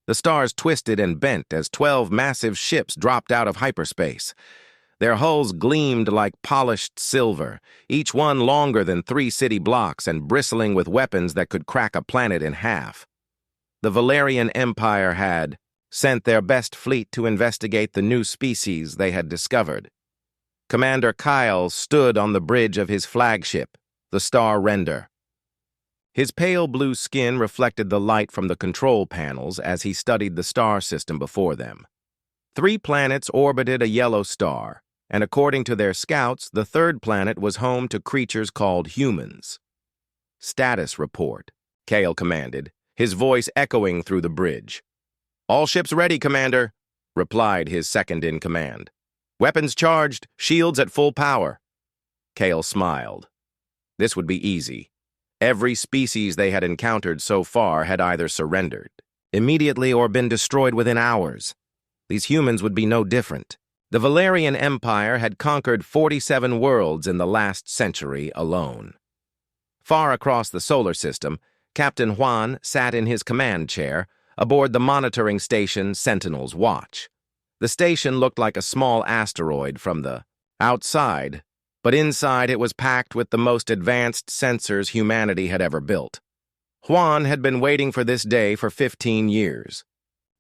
The stars twisted and bent as 12 massive ships dropped out of hyperspace. Their hulls gleamed like polished silver, each one longer than 3 city blocks and bristling with weapons that could crack a planet in half. The Valerian Empire had sent their best fleet to investigate the new species they had discovered. Commander Kyle stood on the bridge of his flagship, the Star Render. His pale blue skin reflected the light from the control panels as he studied the star system before them. 3 planets orbited a yellow star, and according to their scouts, the 3rd planet was home to creatures called humans. "Status report," Kale commanded, his voice echoing through the bridge. "All ships ready, Commander," replied his second-in-command. "Weapons charged, shields at full power." Kale smiled. This would be easy. Every species they had encountered so far had either surrendered immediately or been destroyed within hours. These humans would be no different. The Valerian Empire had conquered 47 worlds in the last century alone. Far across the solar system, Captain Juan sat in his command chair aboard the monitoring station Sentinel's Watch. The station looked like a small asteroid from the outside, but inside it was packed with the most advanced sensors humanity had ever built. Juan had been waiting for this day for 15 years.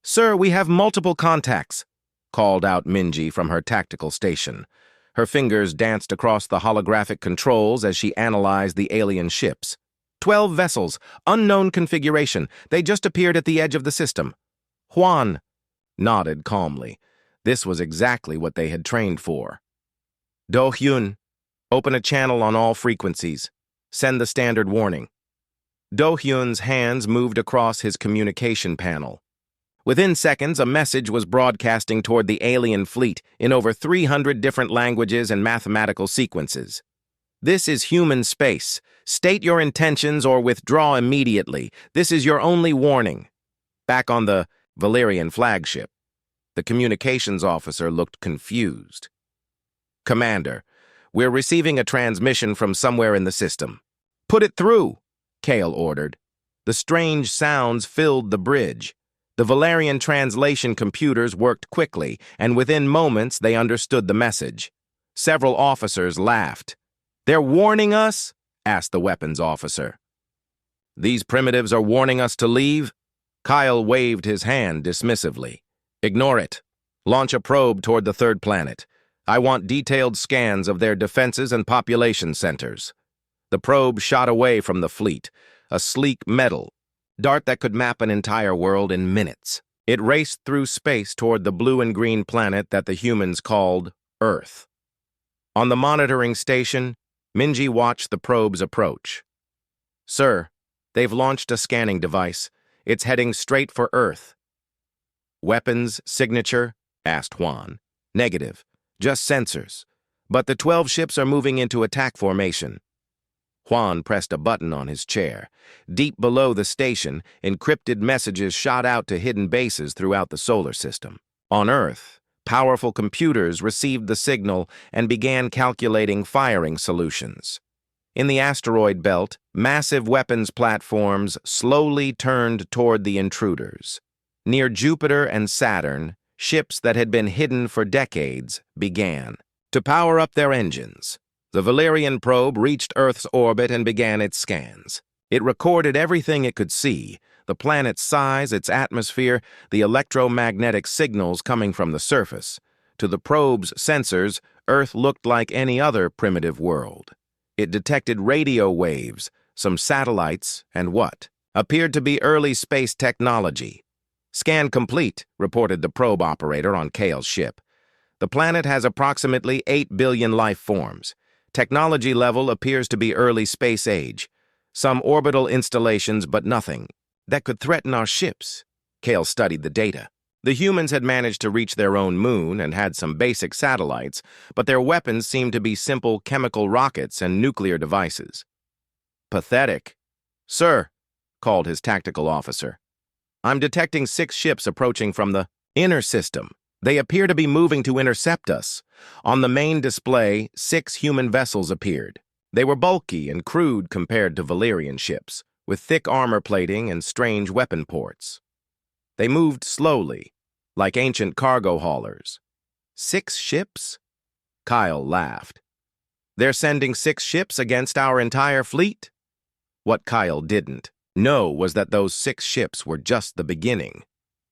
"Sir, we have multiple contacts," called out Minji from her tactical station. Her fingers danced across the holographic controls as she analyzed the alien ships. 12 vessels, unknown configuration. They just appeared at the edge of the system. Juan nodded calmly. This was exactly what they had trained for. "Do-hyun, open a channel on all frequencies. Send the standard warning." Do-hyun's hands moved across his communication panel. Within seconds, a message was broadcasting toward the alien fleet in over 300 different languages and mathematical sequences. "This is human space. State your intentions or withdraw immediately. This is your only warning." Back on the Valerian flagship, the communications officer looked confused. "Commander, we're receiving a transmission from somewhere in the system." "Put it through," Kale ordered. The strange sounds filled the bridge. The Valerian translation computers worked quickly, and within moments they understood the message. Several officers laughed. "They're warning us?" asked the weapons officer. "These primitives are warning us to leave?" Kyle waved his hand dismissively. "Ignore it. Launch a probe toward the 3rd planet. I want detailed scans of their defenses and population centers." The probe shot away from the fleet, a sleek metal dart that could map an entire world in minutes. It raced through space toward the blue and green planet that the humans called Earth. On the monitoring station, Minji watched the probe's approach. "Sir, they've launched a scanning device. It's heading straight for Earth." "Weapons signature?" asked Juan. "Negative. Just sensors. But the 12 ships are moving into attack formation." Juan pressed a button on his chair. Deep below the station, encrypted messages shot out to hidden bases throughout the solar system. On Earth, powerful computers received the signal and began calculating firing solutions. In the asteroid belt, massive weapons platforms slowly turned toward the intruders. Near Jupiter and Saturn, ships that had been hidden for decades began to power up their engines. The Valerian probe reached Earth's orbit and began its scans. It recorded everything it could see: the planet's size, its atmosphere, the electromagnetic signals coming from the surface. To the probe's sensors, Earth looked like any other primitive world. It detected radio waves, some satellites, and what appeared to be early space technology. "Scan complete," reported the probe operator on Kale's ship. "The planet has approximately 8 billion life forms. Technology level appears to be early space age. Some orbital installations, but nothing that could threaten our ships." Kale studied the data. The humans had managed to reach their own moon and had some basic satellites, but their weapons seemed to be simple chemical rockets and nuclear devices. "Pathetic." "Sir," called his tactical officer, "I'm detecting 6 ships approaching from the inner system. They appear to be moving to intercept us." On the main display, 6 human vessels appeared. They were bulky and crude compared to Valerian ships, with thick armor plating and strange weapon ports. They moved slowly, like ancient cargo haulers. 6 ships? Kyle laughed. They're sending 6 ships against our entire fleet? What Kyle didn't know was that those 6 ships were just the beginning.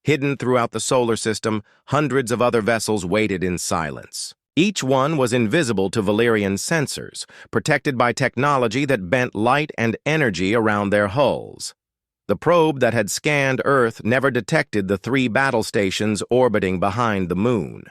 Hidden throughout the solar system, hundreds of other vessels waited in silence. Each one was invisible to Valerian sensors, protected by technology that bent light and energy around their hulls. The probe that had scanned Earth never detected the 3 battle stations orbiting behind the moon.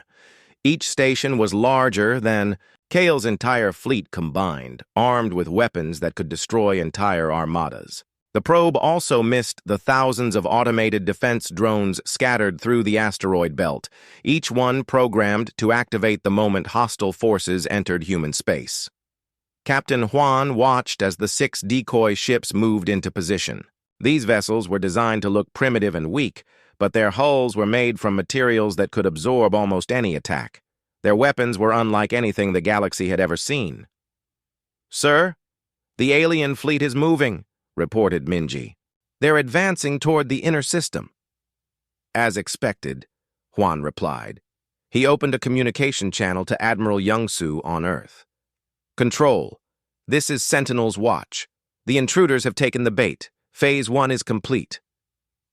Each station was larger than Kale's entire fleet combined, armed with weapons that could destroy entire armadas. The probe also missed the thousands of automated defense drones scattered through the asteroid belt, each one programmed to activate the moment hostile forces entered human space. Captain Juan watched as the 6 decoy ships moved into position. These vessels were designed to look primitive and weak, but their hulls were made from materials that could absorb almost any attack. Their weapons were unlike anything the galaxy had ever seen. "Sir, the alien fleet is moving," reported Minji. "They're advancing toward the inner system." "As expected," Juan replied. He opened a communication channel to Admiral Youngsu on Earth. "Control, this is Sentinel's watch. The intruders have taken the bait. Phase 1 is complete."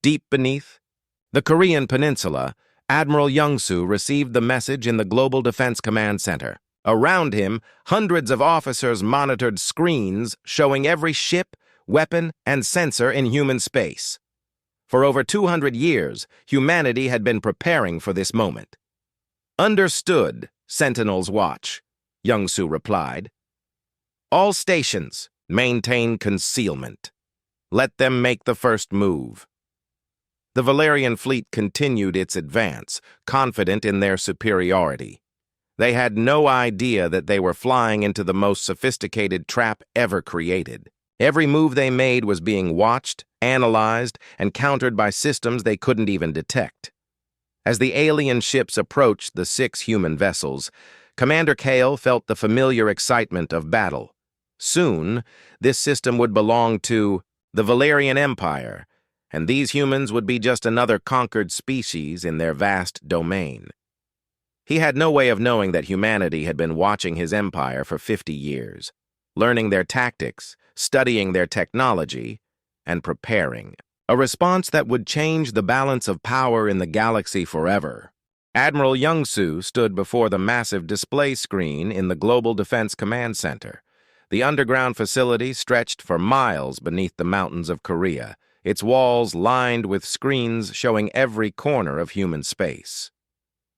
Deep beneath the Korean peninsula, Admiral Youngsu received the message in the Global Defense Command Center. Around him, hundreds of officers monitored screens showing every ship, weapon, and sensor in human space. For over 200 years, humanity had been preparing for this moment. "Understood, Sentinel's watch," Youngsu replied. "All stations, maintain concealment. Let them make the first move." The Valerian fleet continued its advance, confident in their superiority. They had no idea that they were flying into the most sophisticated trap ever created. Every move they made was being watched, analyzed, and countered by systems they couldn't even detect. As the alien ships approached the 6 human vessels, Commander Kale felt the familiar excitement of battle. Soon, this system would belong to the Valerian Empire, and these humans would be just another conquered species in their vast domain. He had no way of knowing that humanity had been watching his empire for 50 years, learning their tactics, studying their technology, and preparing. A response that would change the balance of power in the galaxy forever. Admiral Youngsu stood before the massive display screen in the Global Defense Command Center. The underground facility stretched for miles beneath the mountains of Korea, its walls lined with screens showing every corner of human space.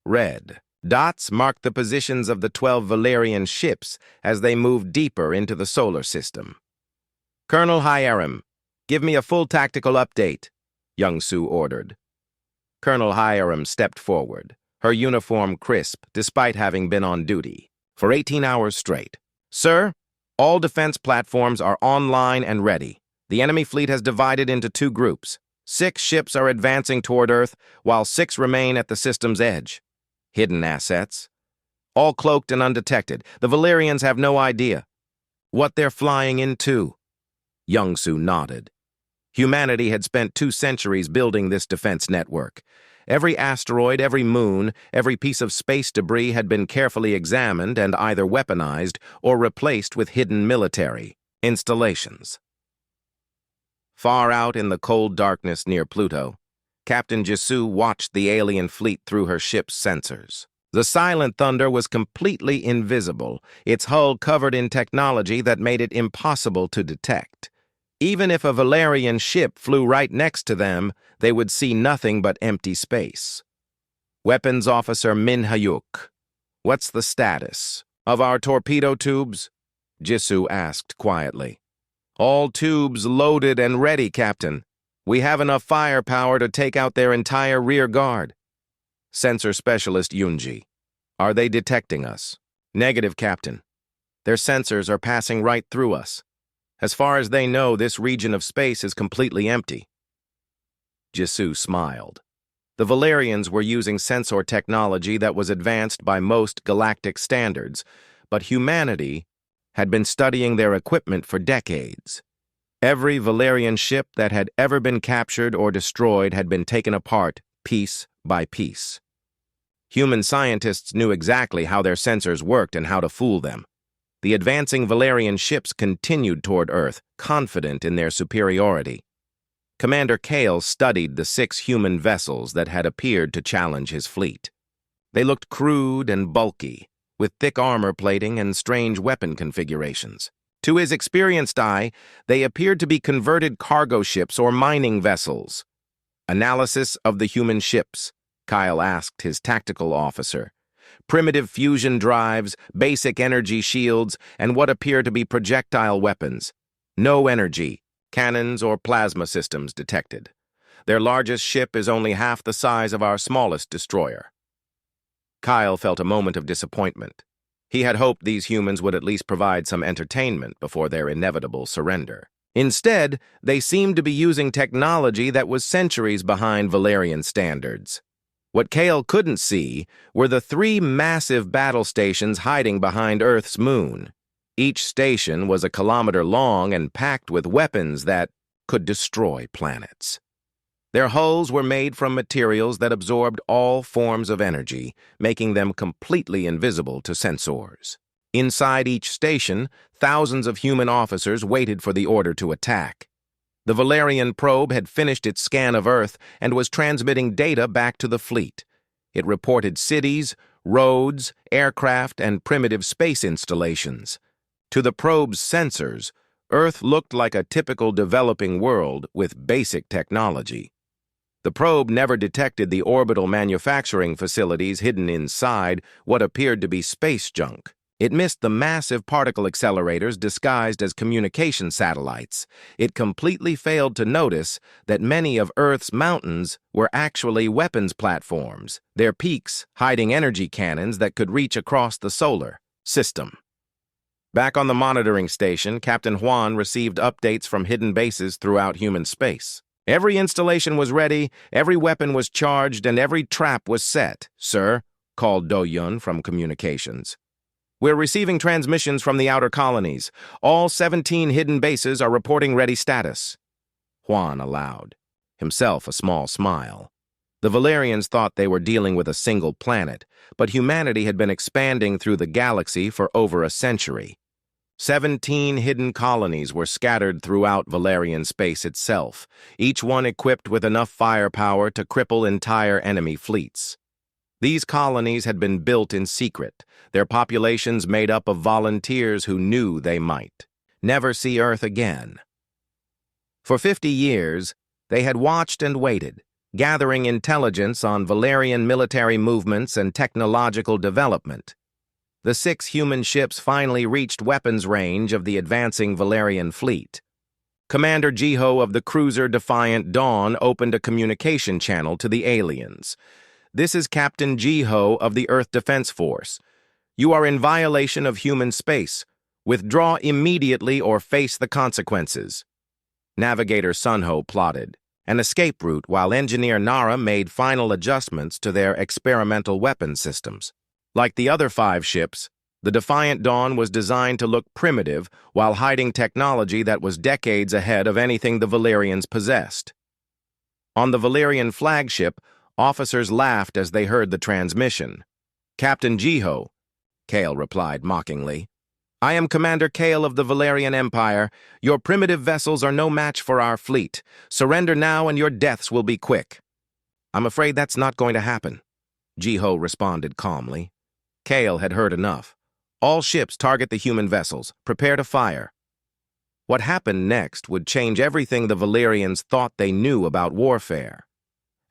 Red dots marked the positions of the 12 Valerian ships as they moved deeper into the solar system. "Colonel Hiram, give me a full tactical update," Youngsu ordered. Colonel Hiram stepped forward, her uniform crisp despite having been on duty for 18 hours straight. "Sir, all defense platforms are online and ready. The enemy fleet has divided into 2 groups. 6 ships are advancing toward Earth, while 6 remain at the system's edge. Hidden assets. All cloaked and undetected. The Valerians have no idea what they're flying into." Youngsu nodded. Humanity had spent 2 centuries building this defense network. Every asteroid, every moon, every piece of space debris had been carefully examined and either weaponized or replaced with hidden military installations. Far out in the cold darkness near Pluto, Captain Jisoo watched the alien fleet through her ship's sensors. The silent thunder was completely invisible, its hull covered in technology that made it impossible to detect. Even if a Valerian ship flew right next to them, they would see nothing but empty space. "Weapons Officer Min Hyuk, what's the status of our torpedo tubes?" Jisoo asked quietly. "All tubes loaded and ready, Captain. We have enough firepower to take out their entire rear guard." Sensor Specialist Yunji, "Are they detecting us?" "Negative, Captain. Their sensors are passing right through us. As far as they know, this region of space is completely empty." Jisoo smiled. The Valerians were using sensor technology that was advanced by most galactic standards, but humanity had been studying their equipment for decades. Every Valerian ship that had ever been captured or destroyed had been taken apart piece by piece. Human scientists knew exactly how their sensors worked and how to fool them. The advancing Valerian ships continued toward Earth, confident in their superiority. Commander Kale studied the 6 human vessels that had appeared to challenge his fleet. They looked crude and bulky, with thick armor plating and strange weapon configurations. To his experienced eye, they appeared to be converted cargo ships or mining vessels. Analysis of the human ships, Kyle asked his tactical officer. Primitive fusion drives, basic energy shields, and what appear to be projectile weapons. No energy, cannons, or plasma systems detected. Their largest ship is only half the size of our smallest destroyer. Kyle felt a moment of disappointment. He had hoped these humans would at least provide some entertainment before their inevitable surrender. Instead, they seemed to be using technology that was centuries behind Valerian standards. What Kale couldn't see were the 3 massive battle stations hiding behind Earth's moon. Each station was a kilometer long and packed with weapons that could destroy planets. Their hulls were made from materials that absorbed all forms of energy, making them completely invisible to sensors. Inside each station, thousands of human officers waited for the order to attack. The Valerian probe had finished its scan of Earth and was transmitting data back to the fleet. It reported cities, roads, aircraft, and primitive space installations. To the probe's sensors, Earth looked like a typical developing world with basic technology. The probe never detected the orbital manufacturing facilities hidden inside what appeared to be space junk. It missed the massive particle accelerators disguised as communication satellites. It completely failed to notice that many of Earth's mountains were actually weapons platforms, their peaks hiding energy cannons that could reach across the solar system. Back on the monitoring station, Captain Juan received updates from hidden bases throughout human space. Every installation was ready, every weapon was charged, and every trap was set, sir, called Do-Yun from communications. We're receiving transmissions from the outer colonies. All 17 hidden bases are reporting ready status. Juan allowed, himself a small smile. The Valerians thought they were dealing with a single planet, but humanity had been expanding through the galaxy for over a century. 17 hidden colonies were scattered throughout Valerian space itself, each one equipped with enough firepower to cripple entire enemy fleets. These colonies had been built in secret, their populations made up of volunteers who knew they might never see Earth again. For 50 years, they had watched and waited, gathering intelligence on Valerian military movements and technological development. The 6 human ships finally reached weapons range of the advancing Valerian fleet. Commander Jiho of the cruiser Defiant Dawn opened a communication channel to the aliens. This is Captain Jiho of the Earth Defense Force. You are in violation of human space. Withdraw immediately or face the consequences. Navigator Sunho plotted an escape route while Engineer Nara made final adjustments to their experimental weapon systems. Like the other 5 ships, the Defiant Dawn was designed to look primitive while hiding technology that was decades ahead of anything the Valerians possessed. On the Valerian flagship, officers laughed as they heard the transmission. Captain Jiho, Kale replied mockingly. I am Commander Kale of the Valerian Empire. Your primitive vessels are no match for our fleet. Surrender now and your deaths will be quick. I'm afraid that's not going to happen, Jiho responded calmly. Kale had heard enough. All ships target the human vessels. Prepare to fire. What happened next would change everything the Valerians thought they knew about warfare.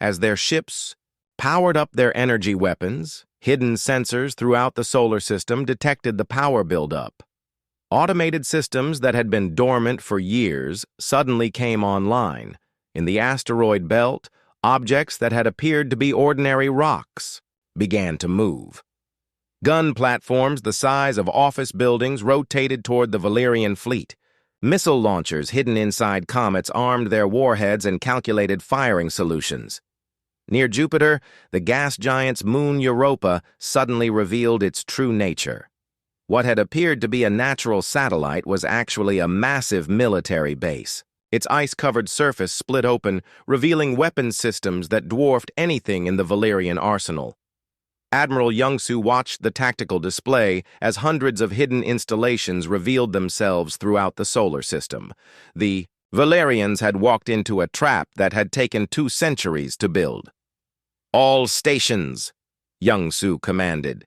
As their ships powered up their energy weapons, hidden sensors throughout the solar system detected the power buildup. Automated systems that had been dormant for years suddenly came online. In the asteroid belt, objects that had appeared to be ordinary rocks began to move. Gun platforms the size of office buildings rotated toward the Valerian fleet. Missile launchers hidden inside comets armed their warheads and calculated firing solutions. Near Jupiter, the gas giant's moon Europa suddenly revealed its true nature. What had appeared to be a natural satellite was actually a massive military base. Its ice-covered surface split open, revealing weapons systems that dwarfed anything in the Valerian arsenal. Admiral Youngsu watched the tactical display as hundreds of hidden installations revealed themselves throughout the solar system. The Valerians had walked into a trap that had taken 2 centuries to build. "All stations," Youngsu commanded.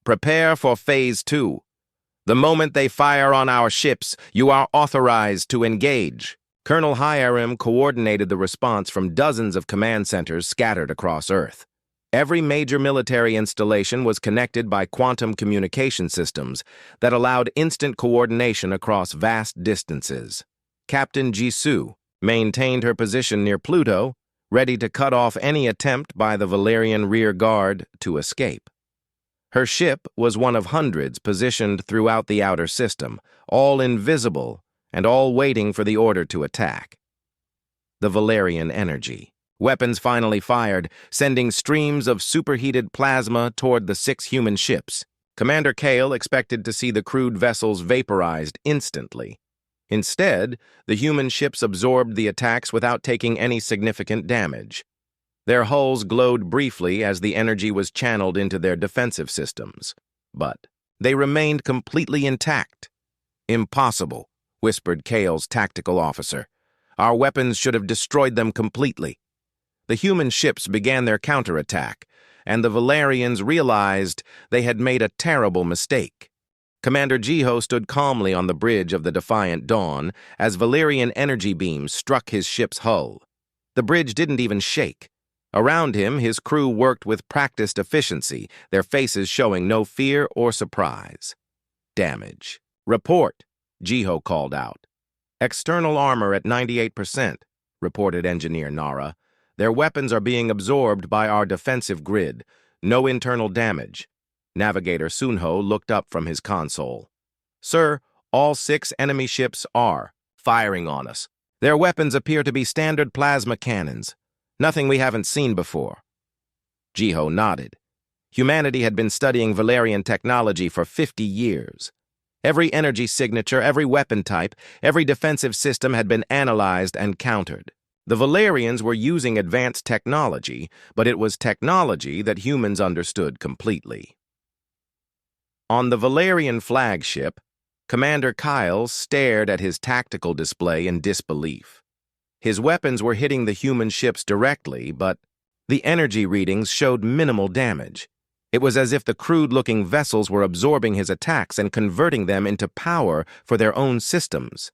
"Prepare for Phase 2. The moment they fire on our ships, you are authorized to engage." Colonel Hiram coordinated the response from dozens of command centers scattered across Earth. Every major military installation was connected by quantum communication systems that allowed instant coordination across vast distances. Captain Jisoo maintained her position near Pluto, ready to cut off any attempt by the Valerian rear guard to escape. Her ship was one of hundreds positioned throughout the outer system, all invisible and all waiting for the order to attack. The Valerian energy. Weapons finally fired, sending streams of superheated plasma toward the 6 human ships. Commander Kale expected to see the crewed vessels vaporized instantly. Instead, the human ships absorbed the attacks without taking any significant damage. Their hulls glowed briefly as the energy was channeled into their defensive systems. But they remained completely intact. "Impossible," whispered Kale's tactical officer. "Our weapons should have destroyed them completely." The human ships began their counterattack, and the Valerians realized they had made a terrible mistake. Commander Jiho stood calmly on the bridge of the Defiant Dawn as Valerian energy beams struck his ship's hull. The bridge didn't even shake. Around him, his crew worked with practiced efficiency, their faces showing no fear or surprise. "Damage. Report," Jiho called out. "External armor at 98%, reported Engineer Nara. "Their weapons are being absorbed by our defensive grid. No internal damage." Navigator Sunho looked up from his console. "Sir, all 6 enemy ships are firing on us. Their weapons appear to be standard plasma cannons. Nothing we haven't seen before." Jiho nodded. Humanity had been studying Valerian technology for 50 years. Every energy signature, every weapon type, every defensive system had been analyzed and countered. The Valerians were using advanced technology, but it was technology that humans understood completely. On the Valerian flagship, Commander Kyle stared at his tactical display in disbelief. His weapons were hitting the human ships directly, but the energy readings showed minimal damage. It was as if the crude-looking vessels were absorbing his attacks and converting them into power for their own systems.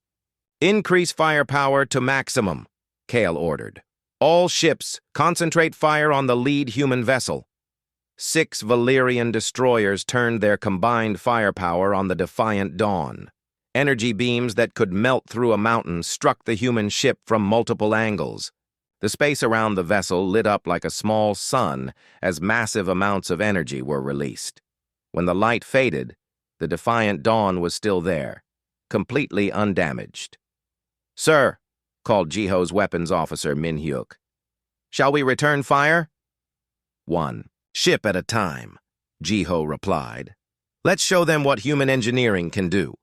"Increase firepower to maximum," Kale ordered. "All ships, concentrate fire on the lead human vessel." 6 Valerian destroyers turned their combined firepower on the Defiant Dawn. Energy beams that could melt through a mountain struck the human ship from multiple angles. The space around the vessel lit up like a small sun as massive amounts of energy were released. When the light faded, the Defiant Dawn was still there, completely undamaged. "Sir," called Jiho's weapons officer Min-hyuk, "shall we return fire?" "One ship at a time," Jiho replied. "Let's show them what human engineering can do."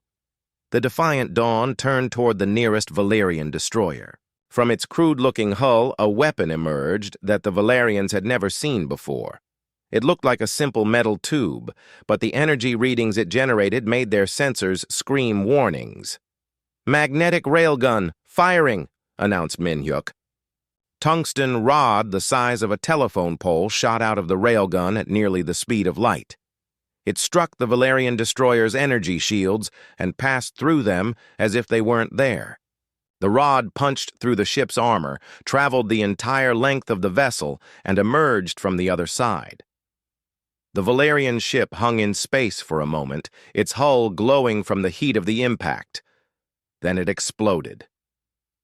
The Defiant Dawn turned toward the nearest Valerian destroyer. From its crude-looking hull, a weapon emerged that the Valerians had never seen before. It looked like a simple metal tube, but the energy readings it generated made their sensors scream warnings. "Magnetic railgun, firing," announced Min-hyuk. Tungsten rod the size of a telephone pole shot out of the railgun at nearly the speed of light. It struck the Valerian destroyer's energy shields and passed through them as if they weren't there. The rod punched through the ship's armor, traveled the entire length of the vessel, and emerged from the other side. The Valerian ship hung in space for a moment, its hull glowing from the heat of the impact. Then it exploded.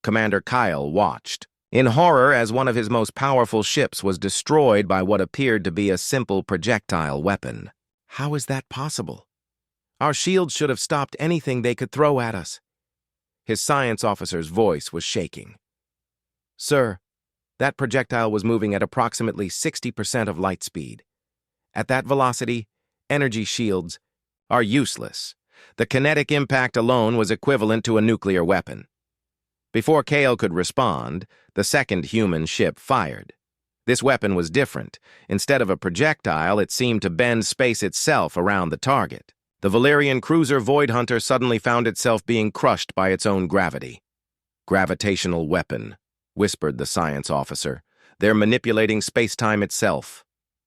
Commander Kyle watched, in horror as one of his most powerful ships was destroyed by what appeared to be a simple projectile weapon. How is that possible? Our shields should have stopped anything they could throw at us. His science officer's voice was shaking. "Sir, that projectile was moving at approximately 60% of light speed. At that velocity, energy shields, are useless. The kinetic impact alone was equivalent to a nuclear weapon. Before Kale could respond, the second human ship fired. This weapon was different. Instead of a projectile, it seemed to bend space itself around the target. The Valerian cruiser Void Hunter suddenly found itself being crushed by its own gravity. "Gravitational weapon," whispered the science officer. "They're manipulating space-time itself."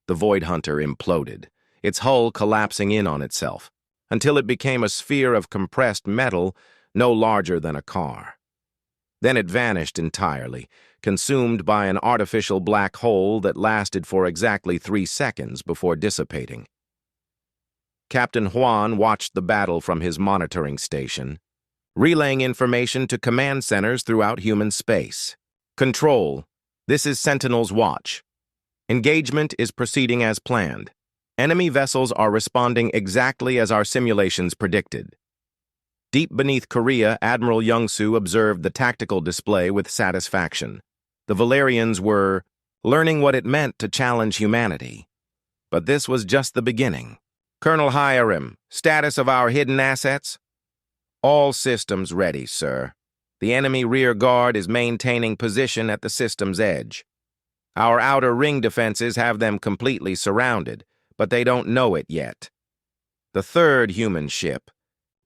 The Void Hunter imploded, its hull collapsing in on itself, until it became a sphere of compressed metal no larger than a car. Then it vanished entirely, consumed by an artificial black hole that lasted for exactly 3 seconds before dissipating. Captain Juan watched the battle from his monitoring station, relaying information to command centers throughout human space. "Control, this is Sentinel's watch. Engagement is proceeding as planned. Enemy vessels are responding exactly as our simulations predicted." Deep beneath Korea, Admiral Young-soo observed the tactical display with satisfaction. The Valerians were learning what it meant to challenge humanity. But this was just the beginning. "Colonel Hiram, status of our hidden assets?" "All systems ready, sir. The enemy rear guard is maintaining position at the system's edge. Our outer ring defenses have them completely surrounded, but they don't know it yet." The third human ship,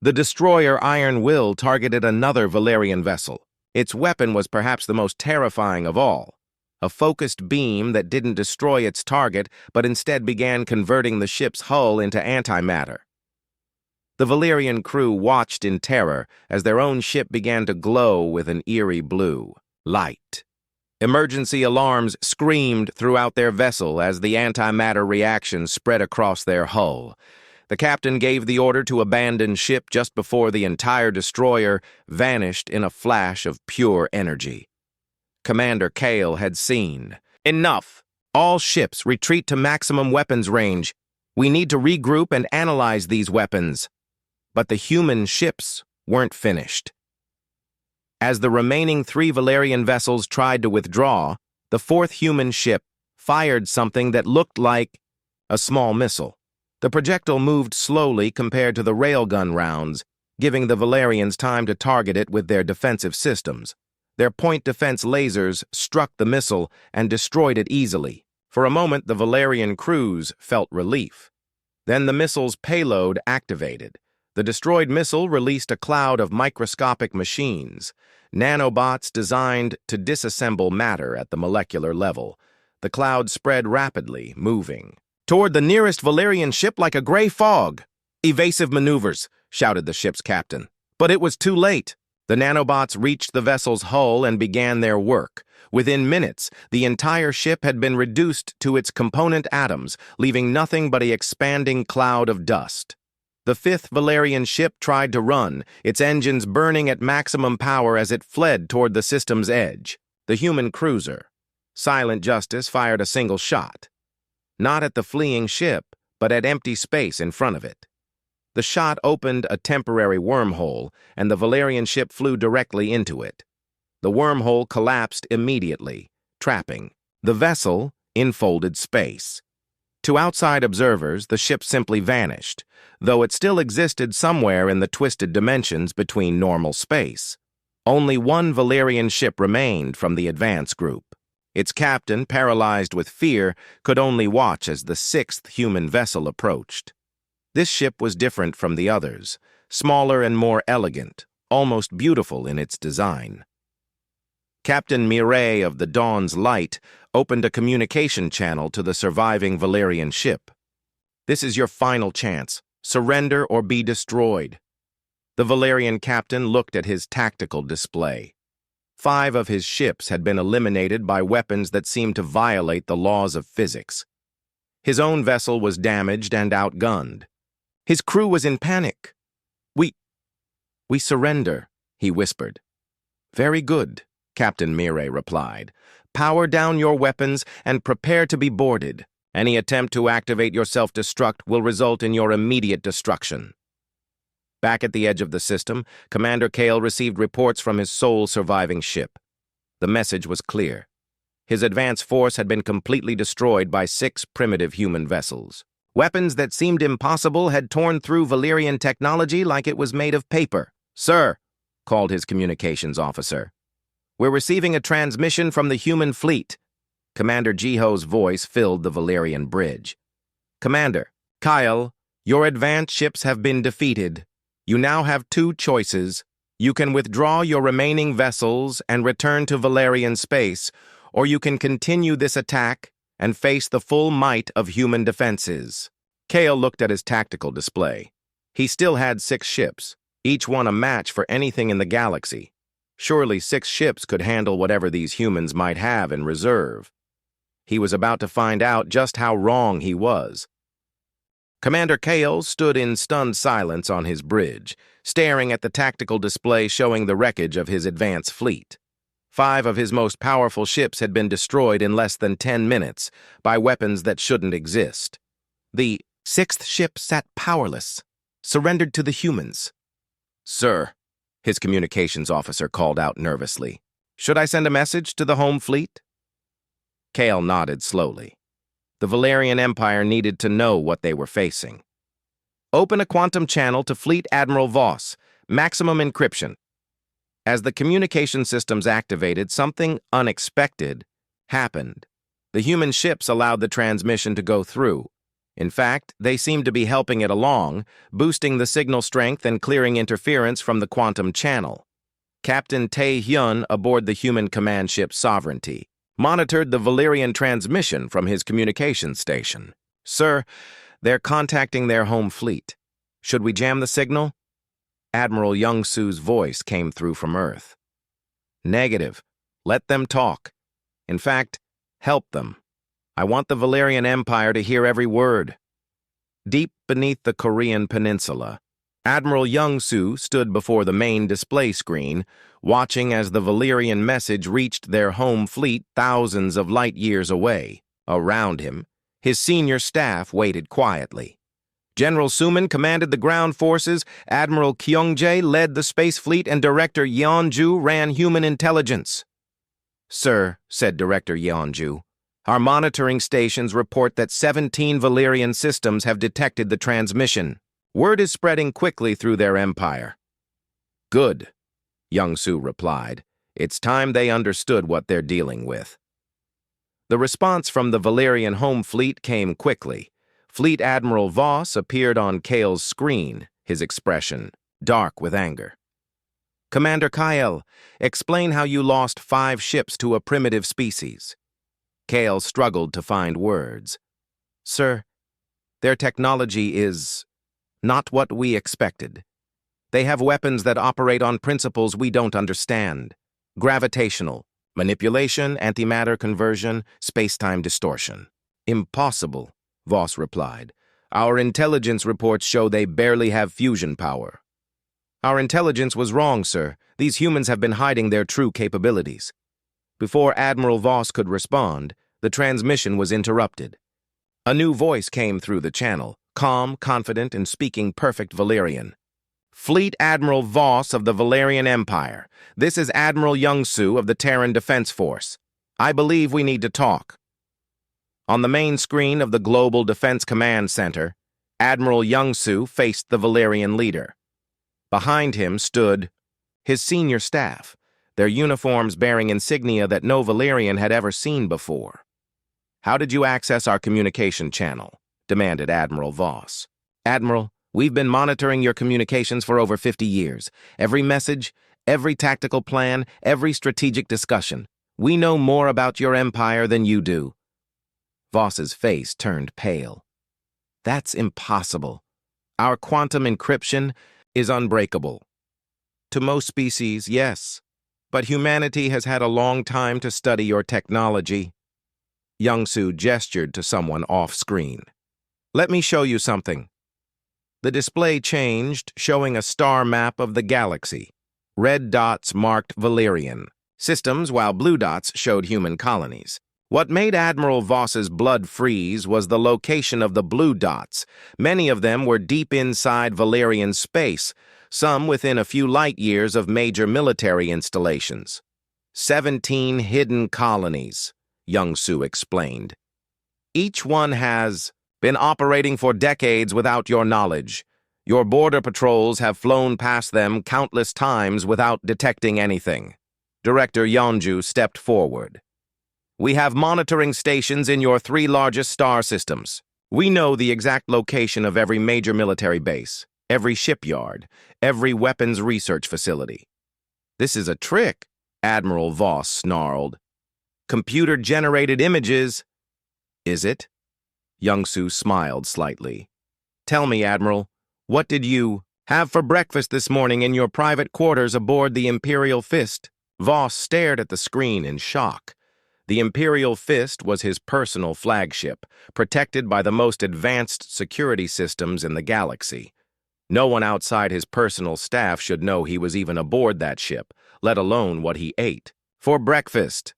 the destroyer Iron Will, targeted another Valerian vessel. Its weapon was perhaps the most terrifying of all, a focused beam that didn't destroy its target, but instead began converting the ship's hull into antimatter. The Valerian crew watched in terror as their own ship began to glow with an eerie blue light. Emergency alarms screamed throughout their vessel as the antimatter reaction spread across their hull. The captain gave the order to abandon ship just before the entire destroyer vanished in a flash of pure energy. Commander Kale had seen. "Enough! All ships retreat to maximum weapons range. We need to regroup and analyze these weapons." But the human ships weren't finished. As the remaining 3 Valerian vessels tried to withdraw, the 4th human ship fired something that looked like a small missile. The projectile moved slowly compared to the railgun rounds, giving the Valerians time to target it with their defensive systems. Their point defense lasers struck the missile and destroyed it easily. For a moment, the Valerian crews felt relief. Then the missile's payload activated. The destroyed missile released a cloud of microscopic machines, nanobots designed to disassemble matter at the molecular level. The cloud spread rapidly, moving toward the nearest Valerian ship like a gray fog. "Evasive maneuvers," shouted the ship's captain. But it was too late. The nanobots reached the vessel's hull and began their work. Within minutes, the entire ship had been reduced to its component atoms, leaving nothing but an expanding cloud of dust. The 5th Valerian ship tried to run, its engines burning at maximum power as it fled toward the system's edge. The human cruiser, Silent Justice, fired a single shot. Not at the fleeing ship, but at empty space in front of it. The shot opened a temporary wormhole, and the Valerian ship flew directly into it. The wormhole collapsed immediately, trapping the vessel in folded space. To outside observers, the ship simply vanished, though it still existed somewhere in the twisted dimensions between normal space. Only 1 Valerian ship remained from the advance group. Its captain, paralyzed with fear, could only watch as the 6th human vessel approached. This ship was different from the others, smaller and more elegant, almost beautiful in its design. Captain Mireille of the Dawn's Light opened a communication channel to the surviving Valerian ship. "This is your final chance. Surrender or be destroyed." The Valerian captain looked at his tactical display. 5 of his ships had been eliminated by weapons that seemed to violate the laws of physics. His own vessel was damaged and outgunned. His crew was in panic. We surrender," he whispered. "Very good," Captain Mireille replied. "Power down your weapons and prepare to be boarded. Any attempt to activate your self-destruct will result in your immediate destruction." Back at the edge of the system, Commander Kale received reports from his sole surviving ship. The message was clear. His advance force had been completely destroyed by 6 primitive human vessels. Weapons that seemed impossible had torn through Valyrian technology like it was made of paper. "Sir," called his communications officer, "we're receiving a transmission from the human fleet." Commander Jiho's voice filled the Valyrian bridge. "Commander, Kyle, your advanced ships have been defeated. You now have two choices. You can withdraw your remaining vessels and return to Valyrian space, or you can continue this attack and face the full might of human defenses." Kale looked at his tactical display. He still had 6 ships, each one a match for anything in the galaxy. Surely 6 ships could handle whatever these humans might have in reserve. He was about to find out just how wrong he was. Commander Kale stood in stunned silence on his bridge, staring at the tactical display showing the wreckage of his advanced fleet. 5 of his most powerful ships had been destroyed in less than 10 minutes by weapons that shouldn't exist. The 6th ship sat powerless, surrendered to the humans. "Sir," his communications officer called out nervously, "should I send a message to the home fleet?" Kale nodded slowly. The Valyrian Empire needed to know what they were facing. "Open a quantum channel to Fleet Admiral Voss, maximum encryption." As the communication systems activated, something unexpected happened. The human ships allowed the transmission to go through. In fact, they seemed to be helping it along, boosting the signal strength and clearing interference from the quantum channel. Captain Tae-hyun aboard the human command ship Sovereignty monitored the Valyrian transmission from his communications station. "Sir, they're contacting their home fleet. Should we jam the signal?" Admiral Young-Soo's voice came through from Earth. "Negative. Let them talk. In fact, help them. I want the Valyrian Empire to hear every word." Deep beneath the Korean peninsula, Admiral Young-Soo stood before the main display screen, watching as the Valyrian message reached their home fleet thousands of light years away. Around him, his senior staff waited quietly. General Suman commanded the ground forces, Admiral Kyungjae led the space fleet, and Director Yeonju ran human intelligence. "Sir," said Director Yeonju, "our monitoring stations report that 17 Valyrian systems have detected the transmission. Word is spreading quickly through their empire." "Good," Young-Soo replied. "It's time they understood what they're dealing with." The response from the Valyrian home fleet came quickly. Fleet Admiral Voss appeared on Kale's screen, his expression dark with anger. "Commander Kyle, explain how you lost 5 ships to a primitive species." Kale struggled to find words. "Sir, their technology is not what we expected. They have weapons that operate on principles we don't understand. Gravitational, manipulation, antimatter conversion, space-time distortion." "Impossible," Voss replied. "Our intelligence reports show they barely have fusion power." "Our intelligence was wrong, sir. These humans have been hiding their true capabilities." Before Admiral Voss could respond, the transmission was interrupted. A new voice came through the channel, calm, confident, and speaking perfect Valyrian. "Fleet Admiral Voss of the Valyrian Empire. This is Admiral Young-Soo of the Terran Defense Force. I believe we need to talk." On the main screen of the Global Defense Command Center, Admiral Young-Soo faced the Valyrian leader. Behind him stood his senior staff, their uniforms bearing insignia that no Valyrian had ever seen before. "How did you access our communication channel?" demanded Admiral Voss. "Admiral, we've been monitoring your communications for over 50 years. Every message, every tactical plan, every strategic discussion. We know more about your empire than you do." Voss's face turned pale. "That's impossible. Our quantum encryption is unbreakable." "To most species, yes. But humanity has had a long time to study your technology." Young-Soo gestured to someone off-screen. "Let me show you something." The display changed, showing a star map of the galaxy. Red dots marked Valyrian systems, while blue dots showed human colonies. What made Admiral Voss's blood freeze was the location of the blue dots. Many of them were deep inside Valyrian space, some within a few light years of major military installations. 17 hidden colonies, Young-Soo explained. Each one has Been operating for decades without your knowledge. Your border patrols have flown past them countless times without detecting anything. Director Yeonju stepped forward. We have monitoring stations in your 3 largest star systems. We know the exact location of every major military base, every shipyard, every weapons research facility. This is a trick, Admiral Voss snarled. Computer-generated images. Is it? Young-soo smiled slightly. Tell me, Admiral, what did you have for breakfast this morning in your private quarters aboard the Imperial Fist? Voss stared at the screen in shock. The Imperial Fist was his personal flagship, protected by the most advanced security systems in the galaxy. No one outside his personal staff should know he was even aboard that ship, let alone what he ate. For breakfast.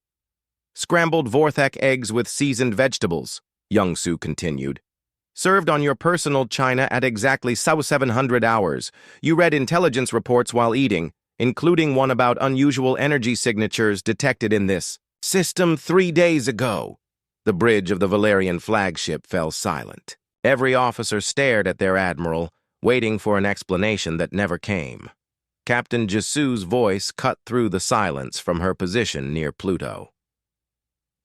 Scrambled Vorthek eggs with seasoned vegetables, Young-soo continued. Served on your personal china at exactly 700 hours. You read intelligence reports while eating, including one about unusual energy signatures detected in this system 3 days ago. The bridge of the Valerian flagship fell silent. Every officer stared at their admiral, waiting for an explanation that never came. Captain Jisoo's voice cut through the silence from her position near Pluto.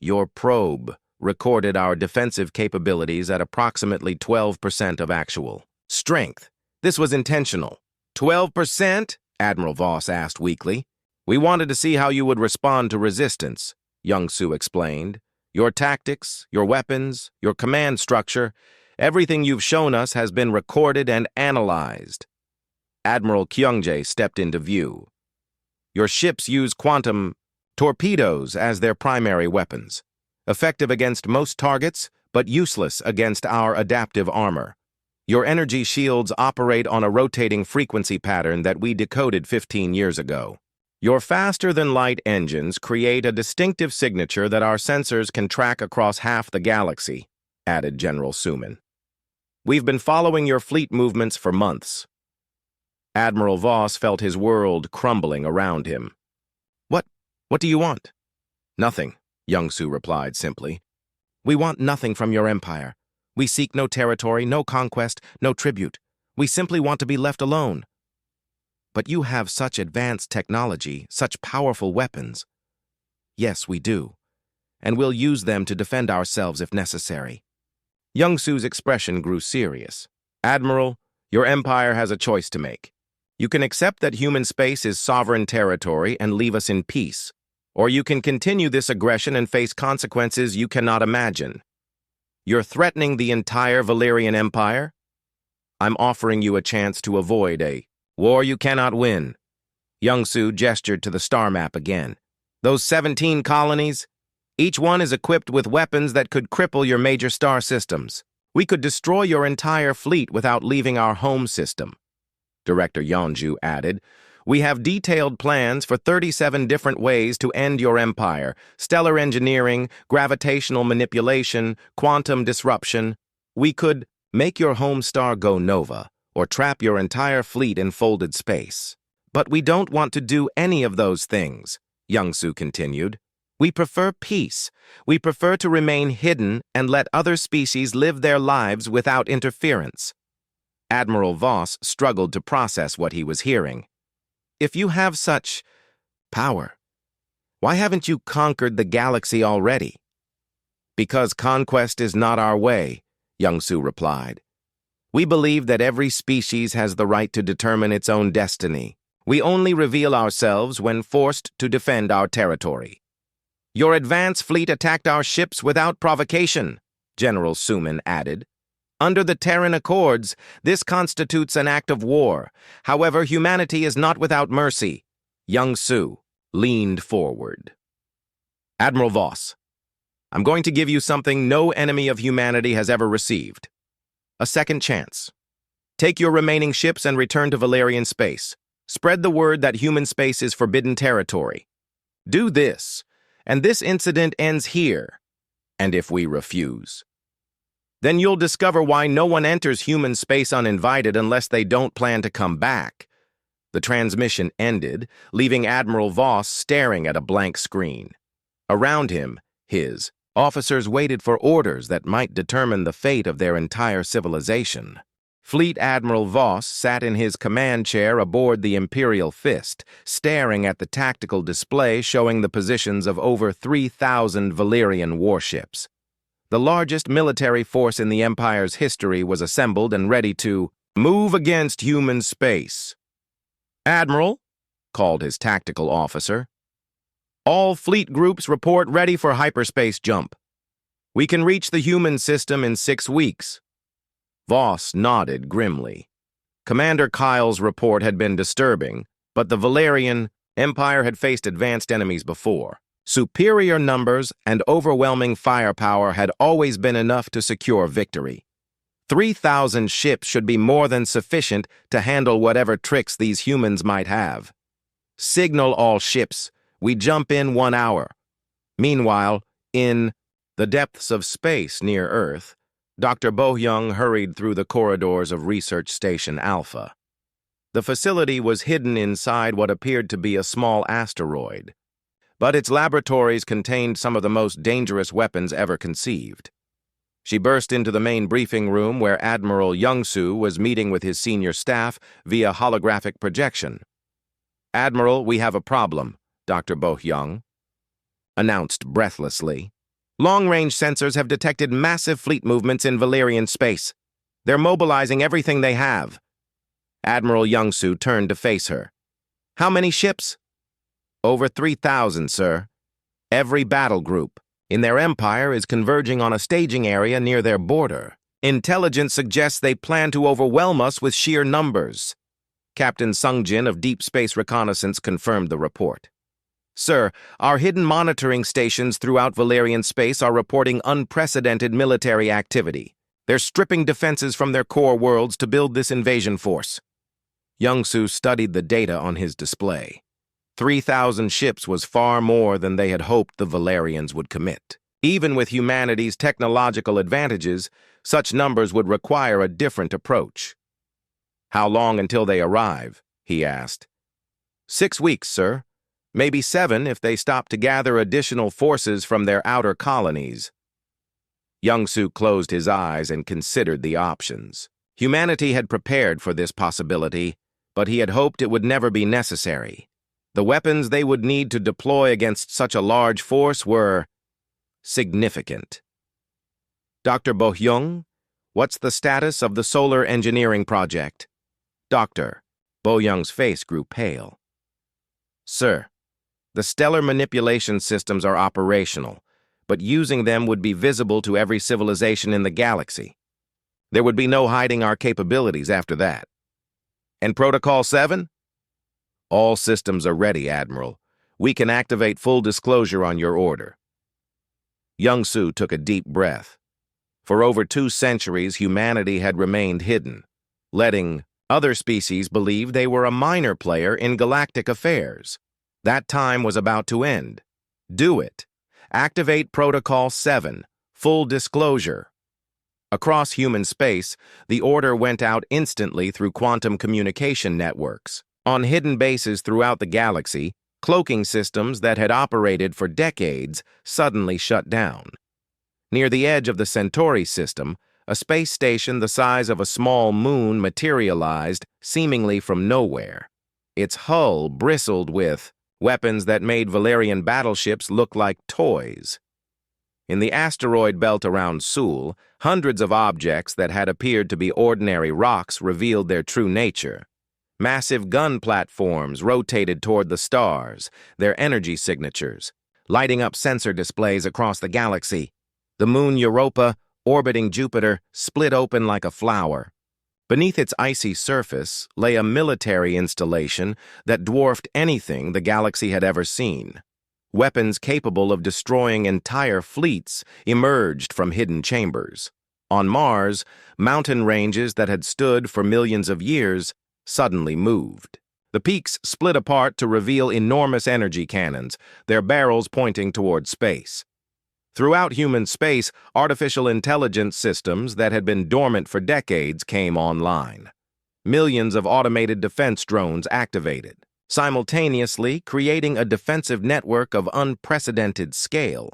Your probe recorded our defensive capabilities at approximately 12% of actual strength. This was intentional. 12%? Admiral Voss asked weakly. We wanted to see how you would respond to resistance, Young-soo explained. Your tactics, your weapons, your command structure, everything you've shown us has been recorded and analyzed. Admiral Kyungjae stepped into view. Your ships use quantum torpedoes as their primary weapons, effective against most targets, but useless against our adaptive armor. Your energy shields operate on a rotating frequency pattern that we decoded 15 years ago. Your faster-than-light engines create a distinctive signature that our sensors can track across half the galaxy, added General Suman. We've been following your fleet movements for months. Admiral Voss felt his world crumbling around him. What do you want? Nothing, Young-soo replied simply. We want nothing from your empire. We seek no territory, no conquest, no tribute. We simply want to be left alone. But you have such advanced technology, such powerful weapons. Yes, we do. And we'll use them to defend ourselves if necessary. Young-soo's expression grew serious. Admiral, your empire has a choice to make. You can accept that human space is sovereign territory and leave us in peace. Or you can continue this aggression and face consequences you cannot imagine. You're threatening the entire Valerian Empire? I'm offering you a chance to avoid a war you cannot win. Young-soo gestured to the star map again. Those 17 colonies, each one is equipped with weapons that could cripple your major star systems. We could destroy your entire fleet without leaving our home system. Director Yeonju added, we have detailed plans for 37 different ways to end your empire: stellar engineering, gravitational manipulation, quantum disruption. We could make your home star go nova, or trap your entire fleet in folded space. But we don't want to do any of those things, Young-soo continued. We prefer peace. We prefer to remain hidden and let other species live their lives without interference. Admiral Voss struggled to process what he was hearing. If you have such power, why haven't you conquered the galaxy already? Because conquest is not our way, Young-soo replied. We believe that every species has the right to determine its own destiny. We only reveal ourselves when forced to defend our territory. Your advance fleet attacked our ships without provocation, General Suman added. Under the Terran Accords, this constitutes an act of war. However, humanity is not without mercy. Young-soo leaned forward. Admiral Voss, I'm going to give you something no enemy of humanity has ever received. A second chance. Take your remaining ships and return to Valerian space. Spread the word that human space is forbidden territory. Do this, and this incident ends here. And if we refuse, then you'll discover why no one enters human space uninvited unless they don't plan to come back. The transmission ended, leaving Admiral Voss staring at a blank screen. Around him, his Officers waited for orders that might determine the fate of their entire civilization. Fleet Admiral Voss sat in his command chair aboard the Imperial Fist, staring at the tactical display showing the positions of over 3,000 Valyrian warships. The largest military force in the Empire's history was assembled and ready to move against human space. "Admiral," called his tactical officer, "all fleet groups report ready for hyperspace jump. We can reach the human system in 6 weeks. Voss nodded grimly. Commander Kyle's report had been disturbing, but the Valyrian Empire had faced advanced enemies before. Superior numbers and overwhelming firepower had always been enough to secure victory. 3,000 ships should be more than sufficient to handle whatever tricks these humans might have. Signal all ships. We jump in 1 hour. Meanwhile, in the depths of space near Earth, Dr. Bo-young hurried through the corridors of Research Station Alpha. The facility was hidden inside what appeared to be a small asteroid, but its laboratories contained some of the most dangerous weapons ever conceived. She burst into the main briefing room where Admiral Young-soo was meeting with his senior staff via holographic projection. "Admiral, we have a problem," Dr. Bo-young announced breathlessly. "Long-range sensors have detected massive fleet movements in Valyrian space. They're mobilizing everything they have." Admiral Young-soo turned to face her. "How many ships?" "Over 3,000, sir. Every battle group in their empire is converging on a staging area near their border. Intelligence suggests they plan to overwhelm us with sheer numbers." Captain Sung-jin of Deep Space Reconnaissance confirmed the report. "Sir, our hidden monitoring stations throughout Valyrian space are reporting unprecedented military activity. They're stripping defenses from their core worlds to build this invasion force." Young-soo studied the data on his display. 3,000 ships was far more than they had hoped the Valyrians would commit. Even with humanity's technological advantages, such numbers would require a different approach. "How long until they arrive?" he asked. 6 weeks, sir. Maybe 7 if they stop to gather additional forces from their outer colonies. Young-soo closed his eyes and considered the options. Humanity had prepared for this possibility, but he had hoped it would never be necessary. The weapons they would need to deploy against such a large force were significant. "Dr. Bo-young, what's the status of the solar engineering project?" "Doctor." Bo-young's face grew pale. "Sir, the stellar manipulation systems are operational, but using them would be visible to every civilization in the galaxy. There would be no hiding our capabilities after that." "And Protocol 7? "All systems are ready, Admiral. We can activate full disclosure on your order." Young-soo took a deep breath. For over 2 centuries, humanity had remained hidden, letting other species believe they were a minor player in galactic affairs. That time was about to end. Do it. Activate Protocol 7, full disclosure. Across human space, the order went out instantly through quantum communication networks. On hidden bases throughout the galaxy, cloaking systems that had operated for decades suddenly shut down. Near the edge of the Centauri system, a space station the size of a small moon materialized seemingly from nowhere. Its hull bristled with weapons that made Valyrian battleships look like toys. In the asteroid belt around Seoul, hundreds of objects that had appeared to be ordinary rocks revealed their true nature. Massive gun platforms rotated toward the stars, their energy signatures, lighting up sensor displays across the galaxy. The moon Europa, orbiting Jupiter, split open like a flower. Beneath its icy surface lay a military installation that dwarfed anything the galaxy had ever seen. Weapons capable of destroying entire fleets emerged from hidden chambers. On Mars, mountain ranges that had stood for millions of years suddenly moved. The peaks split apart to reveal enormous energy cannons, their barrels pointing toward space. Throughout human space, artificial intelligence systems that had been dormant for decades came online. Millions of automated defense drones activated, simultaneously creating a defensive network of unprecedented scale.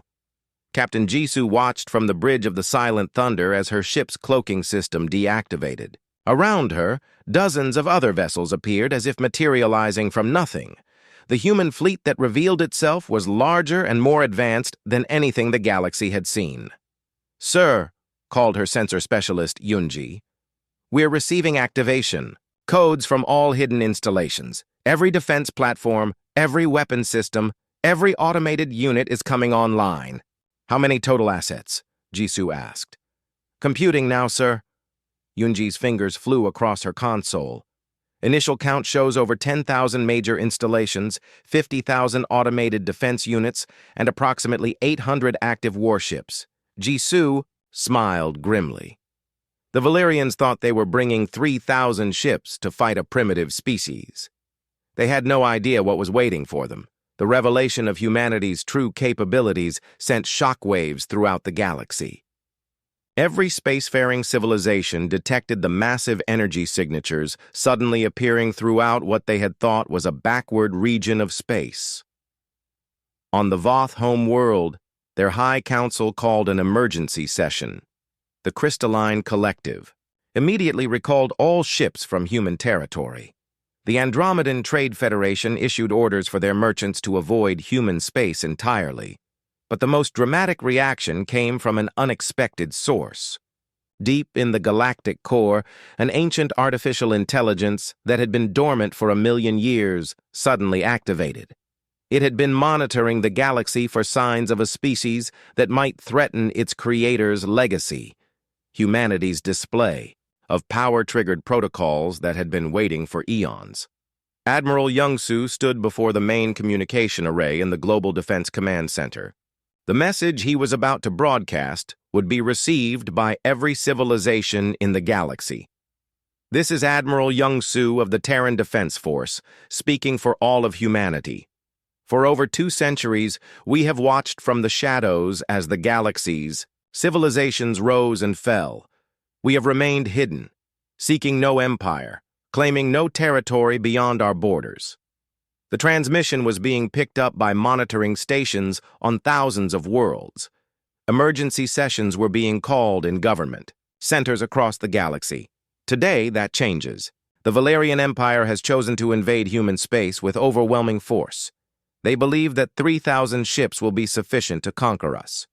Captain Jisoo watched from the bridge of the Silent Thunder as her ship's cloaking system deactivated. Around her, dozens of other vessels appeared as if materializing from nothing. The human fleet that revealed itself was larger and more advanced than anything the galaxy had seen. "Sir," called her sensor specialist Yunji, "we're receiving activation. Codes from all hidden installations. Every defense platform, every weapon system, every automated unit is coming online." "How many total assets?" Jisoo asked. "Computing now, sir." Yunji's fingers flew across her console. "Initial count shows over 10,000 major installations, 50,000 automated defense units, and approximately 800 active warships." Jisoo smiled grimly. The Valerians thought they were bringing 3,000 ships to fight a primitive species. They had no idea what was waiting for them. The revelation of humanity's true capabilities sent shockwaves throughout the galaxy. Every spacefaring civilization detected the massive energy signatures suddenly appearing throughout what they had thought was a backward region of space. On the Voth home world, their High Council called an emergency session. The Crystalline Collective immediately recalled all ships from human territory. The Andromedan Trade Federation issued orders for their merchants to avoid human space entirely. But the most dramatic reaction came from an unexpected source. Deep in the galactic core, an ancient artificial intelligence that had been dormant for 1,000,000 years suddenly activated. It had been monitoring the galaxy for signs of a species that might threaten its creator's legacy, humanity's display of power-triggered protocols that had been waiting for eons. Admiral Youngsoo stood before the main communication array in the Global Defense Command Center. The message he was about to broadcast would be received by every civilization in the galaxy. "This is Admiral Youngsoo of the Terran Defense Force, speaking for all of humanity. For over 2 centuries, we have watched from the shadows as the galaxies, civilizations rose and fell. We have remained hidden, seeking no empire, claiming no territory beyond our borders. The transmission was being picked up by monitoring stations on thousands of worlds. Emergency sessions were being called in government, centers across the galaxy. Today, that changes. The Valerian Empire has chosen to invade human space with overwhelming force. They believe that 3,000 ships will be sufficient to conquer us.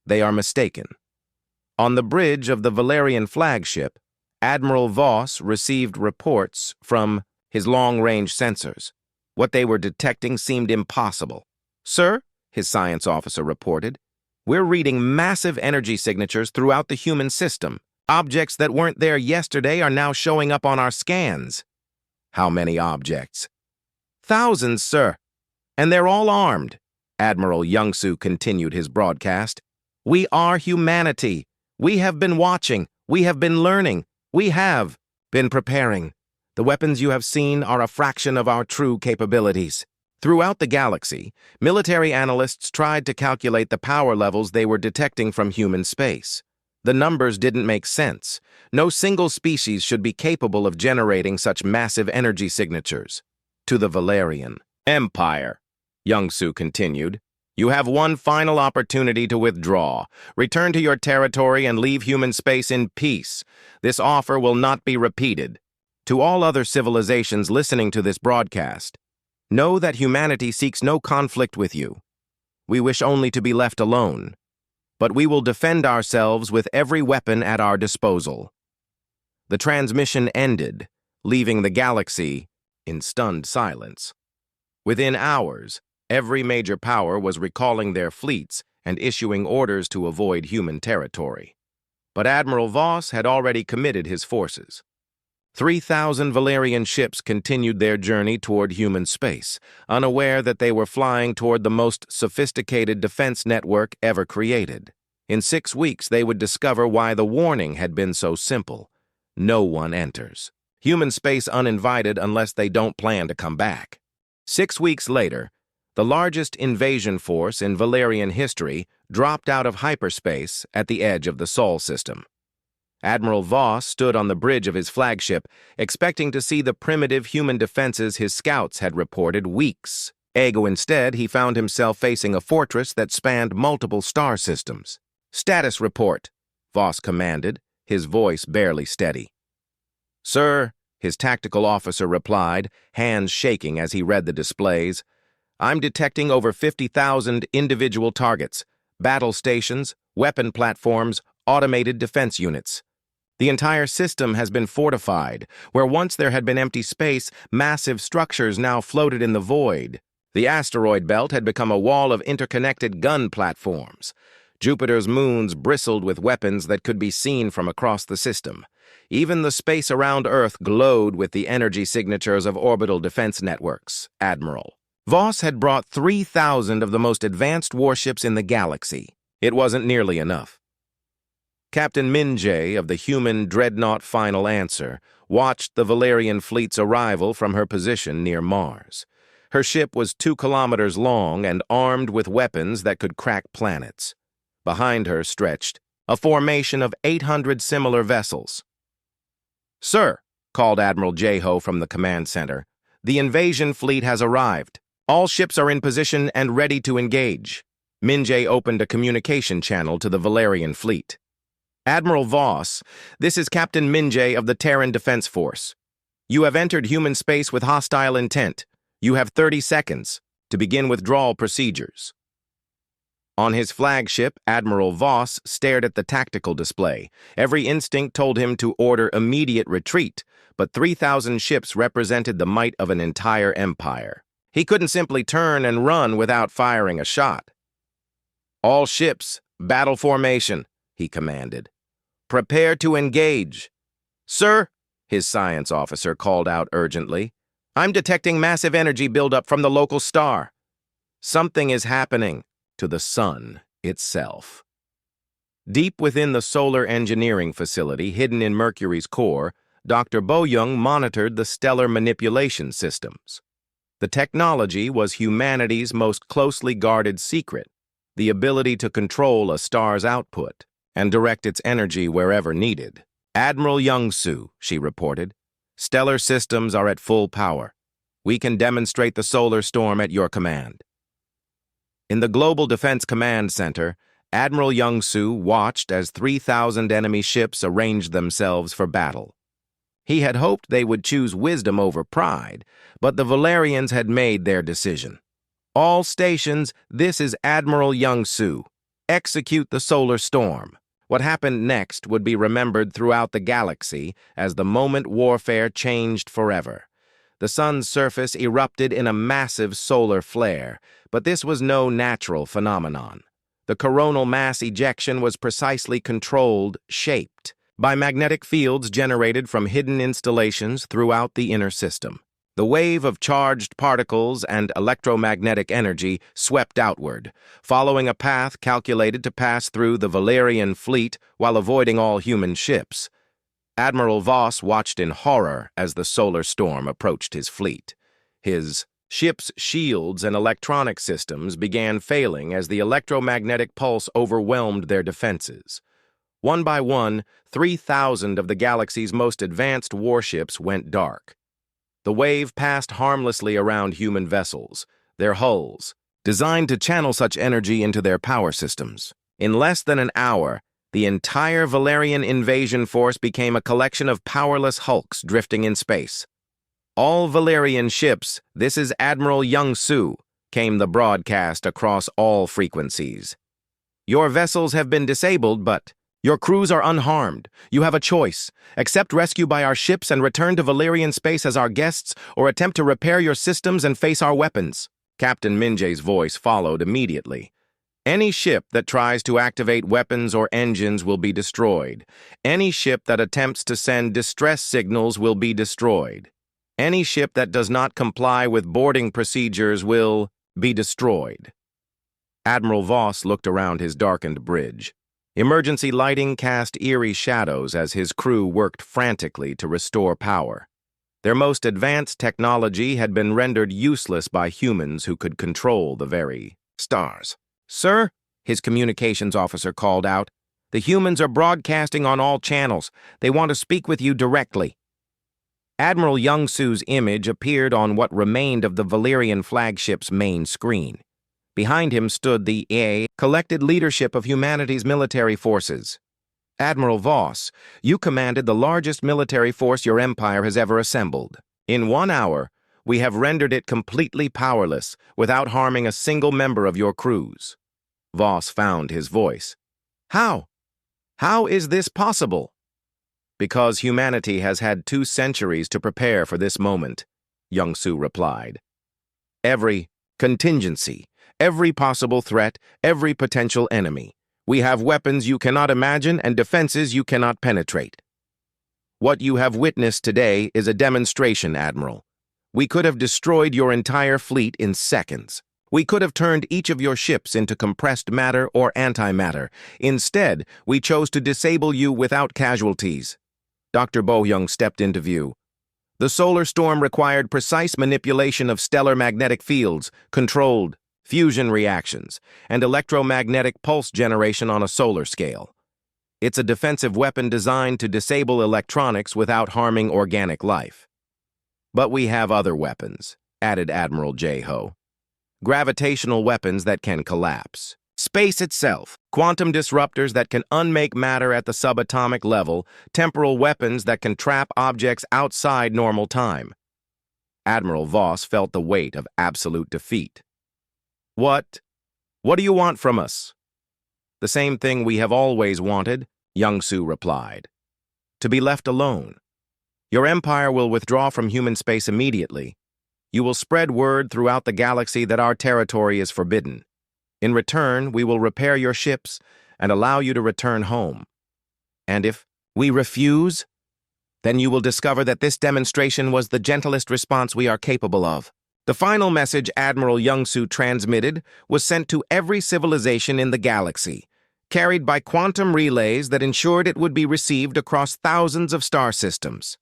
They are mistaken." On the bridge of the Valerian flagship, Admiral Voss received reports from his long-range sensors. What they were detecting seemed impossible. "Sir," his science officer reported, "we're reading massive energy signatures throughout the human system. Objects that weren't there yesterday are now showing up on our scans." "How many objects?" "Thousands, sir. And they're all armed." Admiral Youngsoo continued his broadcast. "We are humanity. We have been watching. We have been learning. We have been preparing. The weapons you have seen are a fraction of our true capabilities." Throughout the galaxy, military analysts tried to calculate the power levels they were detecting from human space. The numbers didn't make sense. No single species should be capable of generating such massive energy signatures. "To the Valerian Empire," Youngsoo continued, "you have one final opportunity to withdraw. Return to your territory and leave human space in peace. This offer will not be repeated. To all other civilizations listening to this broadcast, know that humanity seeks no conflict with you. We wish only to be left alone. But we will defend ourselves with every weapon at our disposal." The transmission ended, leaving the galaxy in stunned silence. Within hours, every major power was recalling their fleets and issuing orders to avoid human territory. But Admiral Voss had already committed his forces. 3,000 Valerian ships continued their journey toward human space, unaware that they were flying toward the most sophisticated defense network ever created. In 6 weeks, they would discover why the warning had been so simple. No one enters. Human space uninvited unless they don't plan to come back. 6 weeks later, the largest invasion force in Valerian history dropped out of hyperspace at the edge of the Sol system. Admiral Voss stood on the bridge of his flagship, expecting to see the primitive human defenses his scouts had reported weeks Ego instead, he found himself facing a fortress that spanned multiple star systems. "Status report," Voss commanded, his voice barely steady. "Sir," his tactical officer replied, hands shaking as he read the displays, "I'm detecting over 50,000 individual targets, battle stations, weapon platforms, automated defense units. The entire system has been fortified. Where once there had been empty space, massive structures now floated in the void. The asteroid belt had become a wall of interconnected gun platforms. Jupiter's moons bristled with weapons that could be seen from across the system. Even the space around Earth glowed with the energy signatures of orbital defense networks, Admiral. Voss had brought 3,000 of the most advanced warships in the galaxy. It wasn't nearly enough. Captain Minjay of the human dreadnought Final Answer watched the Valerian fleet's arrival from her position near Mars. Her ship was 2 kilometers long and armed with weapons that could crack planets. Behind her stretched a formation of 800 similar vessels. "Sir," called Admiral Jeho from the command center, "the invasion fleet has arrived. All ships are in position and ready to engage." Minjay opened a communication channel to the Valerian fleet. "Admiral Voss, this is Captain Minjay of the Terran Defense Force. You have entered human space with hostile intent. You have 30 seconds to begin withdrawal procedures." On his flagship, Admiral Voss stared at the tactical display. Every instinct told him to order immediate retreat, but 3,000 ships represented the might of an entire empire. He couldn't simply turn and run without firing a shot. "All ships, battle formation," he commanded. "Prepare to engage." "Sir," his science officer called out urgently, "I'm detecting massive energy buildup from the local star." Something is happening to the sun itself. Deep within the solar engineering facility hidden in Mercury's core, Dr. Boyoung monitored the stellar manipulation systems. The technology was humanity's most closely guarded secret, the ability to control a star's output and direct its energy wherever needed. "Admiral Young-Soo," she reported, "stellar systems are at full power. We can demonstrate the solar storm at your command." In the Global Defense Command Center, Admiral Young-Soo watched as 3,000 enemy ships arranged themselves for battle. He had hoped they would choose wisdom over pride, but the Valerians had made their decision. "All stations, this is Admiral Young-Soo. Execute the solar storm." What happened next would be remembered throughout the galaxy as the moment warfare changed forever. The sun's surface erupted in a massive solar flare, but this was no natural phenomenon. The coronal mass ejection was precisely controlled, shaped, by magnetic fields generated from hidden installations throughout the inner system. The wave of charged particles and electromagnetic energy swept outward, following a path calculated to pass through the Valerian fleet while avoiding all human ships. Admiral Voss watched in horror as the solar storm approached his fleet. His ship's shields and electronic systems began failing as the electromagnetic pulse overwhelmed their defenses. One by one, 3,000 of the galaxy's most advanced warships went dark. The wave passed harmlessly around human vessels, their hulls, designed to channel such energy into their power systems. In less than an hour, the entire Valerian invasion force became a collection of powerless hulks drifting in space. "All Valerian ships, this is Admiral Young-Soo," came the broadcast across all frequencies. "Your vessels have been disabled, but your crews are unharmed. You have a choice. Accept rescue by our ships and return to Valerian space as our guests, or attempt to repair your systems and face our weapons." Captain Minjay's voice followed immediately. "Any ship that tries to activate weapons or engines will be destroyed. Any ship that attempts to send distress signals will be destroyed. Any ship that does not comply with boarding procedures will be destroyed." Admiral Voss looked around his darkened bridge. Emergency lighting cast eerie shadows as his crew worked frantically to restore power. Their most advanced technology had been rendered useless by humans who could control the very stars. "Sir," his communications officer called out, "the humans are broadcasting on all channels. They want to speak with you directly." Admiral Young-Su's image appeared on what remained of the Valerian flagship's main screen. Behind him stood the collected leadership of humanity's military forces. Admiral Voss, you commanded the largest military force your empire has ever assembled. In 1 hour, we have rendered it completely powerless without harming a single member of your crews. Voss found his voice. How? How is this possible? Because humanity has had 2 centuries to prepare for this moment, Young-Su replied. Every contingency, every possible threat, every potential enemy. We have weapons you cannot imagine and defenses you cannot penetrate. What you have witnessed today is a demonstration, Admiral. We could have destroyed your entire fleet in seconds. We could have turned each of your ships into compressed matter or antimatter. Instead, we chose to disable you without casualties. Dr. Bo-young stepped into view. The solar storm required precise manipulation of stellar magnetic fields, controlled fusion reactions, and electromagnetic pulse generation on a solar scale. It's a defensive weapon designed to disable electronics without harming organic life. But we have other weapons, added Admiral J-Ho. Gravitational weapons that can collapse. Space itself, quantum disruptors that can unmake matter at the subatomic level, temporal weapons that can trap objects outside normal time. Admiral Voss felt the weight of absolute defeat. What do you want from us? The same thing we have always wanted, Young-Su replied. To be left alone. Your empire will withdraw from human space immediately. You will spread word throughout the galaxy that our territory is forbidden. In return, we will repair your ships and allow you to return home. And if we refuse, then you will discover that this demonstration was the gentlest response we are capable of. The final message Admiral Young-Su transmitted was sent to every civilization in the galaxy, carried by quantum relays that ensured it would be received across thousands of star systems.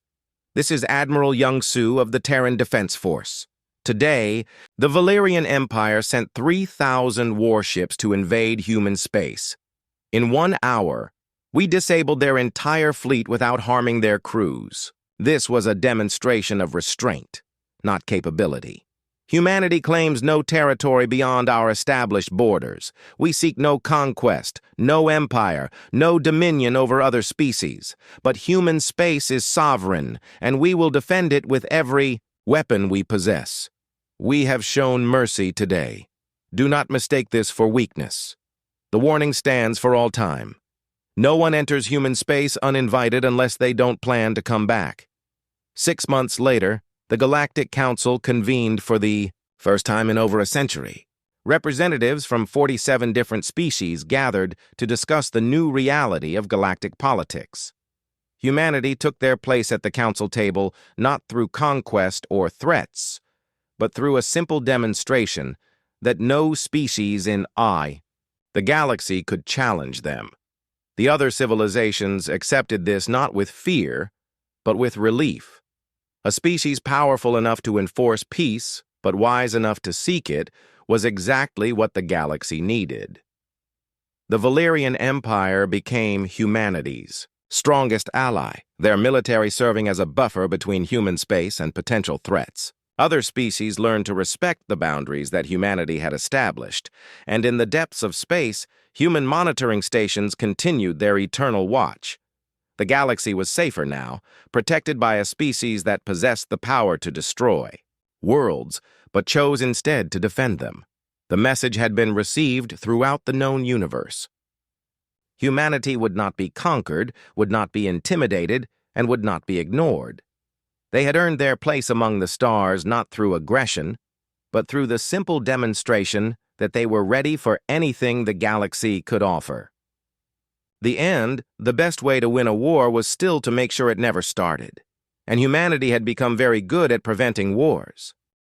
This is Admiral Young-Su of the Terran Defense Force. Today, the Valerian Empire sent 3,000 warships to invade human space. In 1 hour, we disabled their entire fleet without harming their crews. This was a demonstration of restraint, not capability. Humanity claims no territory beyond our established borders. We seek no conquest, no empire, no dominion over other species. But human space is sovereign, and we will defend it with every weapon we possess. We have shown mercy today. Do not mistake this for weakness. The warning stands for all time. No one enters human space uninvited unless they don't plan to come back. 6 months later, the Galactic Council convened for the first time in over a century. Representatives from 47 different species gathered to discuss the new reality of galactic politics. Humanity took their place at the council table not through conquest or threats, but through a simple demonstration that no species in the galaxy could challenge them. The other civilizations accepted this not with fear, but with relief. A species powerful enough to enforce peace, but wise enough to seek it, was exactly what the galaxy needed. The Valerian Empire became humanity's strongest ally, their military serving as a buffer between human space and potential threats. Other species learned to respect the boundaries that humanity had established, and in the depths of space, human monitoring stations continued their eternal watch. The galaxy was safer now, protected by a species that possessed the power to destroy worlds, but chose instead to defend them. The message had been received throughout the known universe. Humanity would not be conquered, would not be intimidated, and would not be ignored. They had earned their place among the stars not through aggression, but through the simple demonstration that they were ready for anything the galaxy could offer. The best way to win a war was still to make sure it never started, and humanity had become very good at preventing wars.